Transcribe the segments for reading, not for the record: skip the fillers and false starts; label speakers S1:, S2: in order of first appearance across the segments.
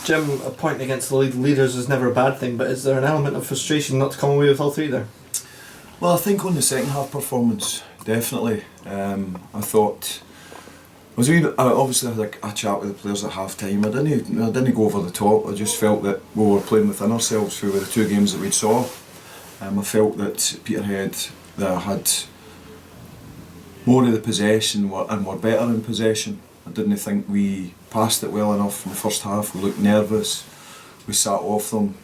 S1: Jim, a point against the league leaders is never a bad thing, but is there an element of frustration not to come away with all three there?
S2: Well, I think on the second half performance, definitely. I thought I was I obviously had a chat with the players at half time. I didn't go over the top. I just felt that we were playing within ourselves through the two games that we saw. I felt that Peterhead had more of the possession and were better in possession. I didn't think we passed it well enough in the first half. We looked nervous. We sat off them.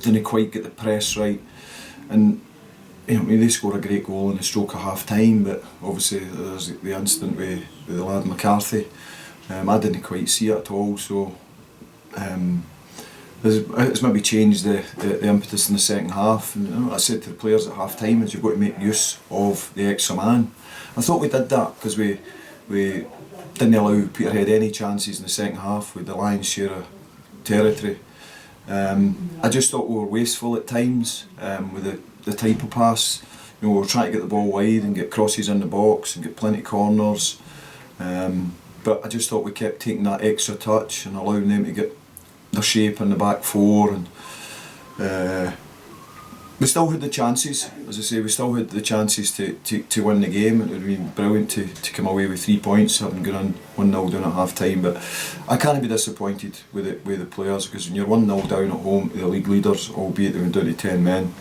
S2: Didn't quite get the press right. And they scored a great goal in the stroke of half time, but obviously there's the incident with the lad McCarthy. I didn't quite see it at all, so it's maybe changed the impetus in the second half. And I said to the players at half time is you've got to make use of the extra man. I thought we did that because we didn't allow Peterhead any chances in the second half with the lion's share of territory. I just thought we were wasteful at times with the type of pass. We were trying to get the ball wide and get crosses in the box and get plenty of corners. But I just thought we kept taking that extra touch and allowing them to get their shape in the back four. And we still had the chances, as I say, we still had the chances to win the game. It would have been brilliant to come away with 3 points, having gone on 1-0 down at half time. But I can't be disappointed with the players, because when you're 1-0 down at home to the league leaders, albeit they went down to 10 men,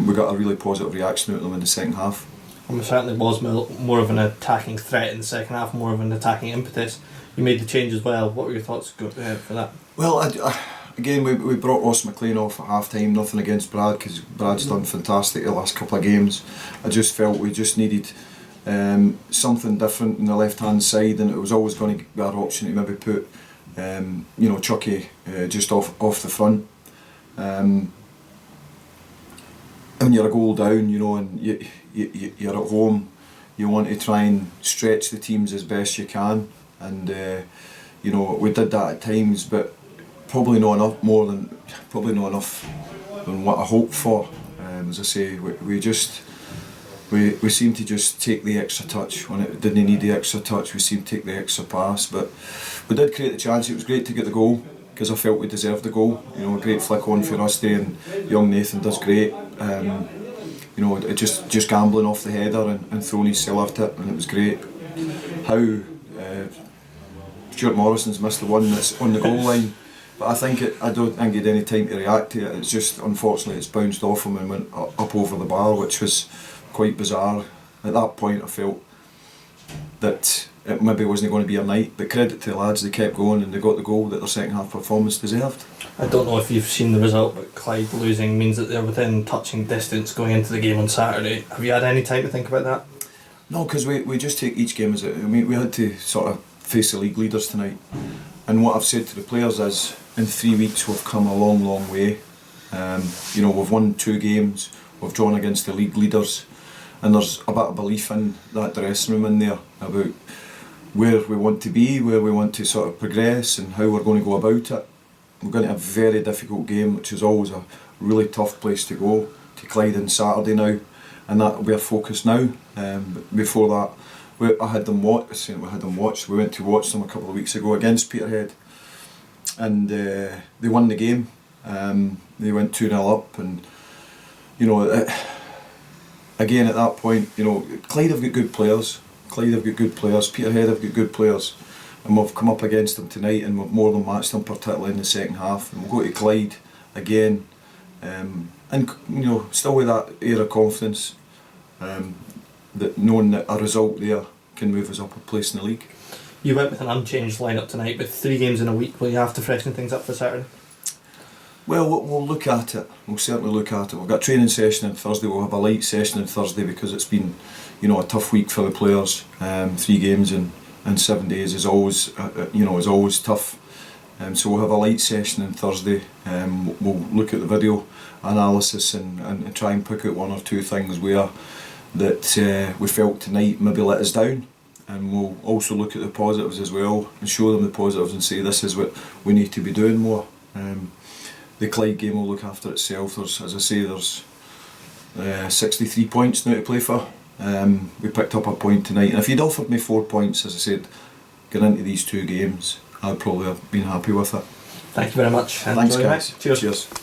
S2: we got a really positive reaction out of them in the second half.
S1: And there certainly was more of an attacking threat in the second half, more of an attacking impetus. You made the change as well. What were your thoughts for that?
S2: Well, again, we brought Ross McLean off at half time. Nothing against Brad, because Brad's done fantastic the last couple of games. I just felt we just needed something different on the left hand side, and it was always going to be our option to maybe put Chucky just off the front. When you're a goal down, and you're at home, you want to try and stretch the teams as best you can, and we did that at times, but probably not enough than what I hoped for. As I say, we seemed to just take the extra touch when it didn't need the extra touch. We seemed to take the extra pass, but we did create the chance. It was great to get the goal, because I felt we deserved the goal. A great flick on for Rusty, and young Nathan does great. Just gambling off the header and throwing his cell at it, and it was great. How Stuart Morrison's missed the one that's on the goal line, but I don't think he had any time to react to it. It's just, unfortunately, it's bounced off him and went up over the bar, which was quite bizarre. At that point I felt that it maybe wasn't going to be a night, but credit to the lads, they kept going and they got the goal that their second half performance deserved.
S1: I don't know if you've seen the result, but Clyde losing means that they're within touching distance going into the game on Saturday. Have you had any time to think about that?
S2: No, because we just take each game as it. We had to sort of face the league leaders tonight, and what I've said to the players is, in 3 weeks we've come a long way. We've won 2 games, we've drawn against the league leaders, and there's a bit of belief in that dressing room in there about where we want to be, where we want to sort of progress, and how we're going to go about it. We're going to have a very difficult game, which is always a really tough place to go, to Clyde on Saturday now, and that will be our focus now. But before that, I had them watched. We went to watch them a couple of weeks ago against Peterhead, and they won the game. They went 2-0 up, and again at that point, Clyde have got good players. Peterhead have got good players, and we've come up against them tonight, and we've more than matched them, particularly in the second half. And we'll go to Clyde again, and still with that air of confidence, that knowing that a result there can move us up a place in the league.
S1: You went with an unchanged lineup tonight, but 3 games in a week. Will you have to freshen things up for Saturday?
S2: Well, we'll look at it. We'll certainly look at it. We've got a training session on Thursday. We'll have a light session on Thursday, because it's been, a tough week for the players. 3 games in 7 days is always, is always tough. So we'll have a light session on Thursday. We'll look at the video analysis and try and pick out 1 or 2 things where that we felt tonight maybe let us down. And we'll also look at the positives as well and show them the positives and say this is what we need to be doing more. The Clyde game will look after itself. There's 63 points now to play for. We picked up a point tonight, and if you'd offered me 4 points, as I said, going into these 2 games, I'd probably have been happy with it.
S1: Thank you very much.
S2: Thanks,
S1: Enjoy,
S2: guys.
S1: mate. Cheers.
S2: Cheers.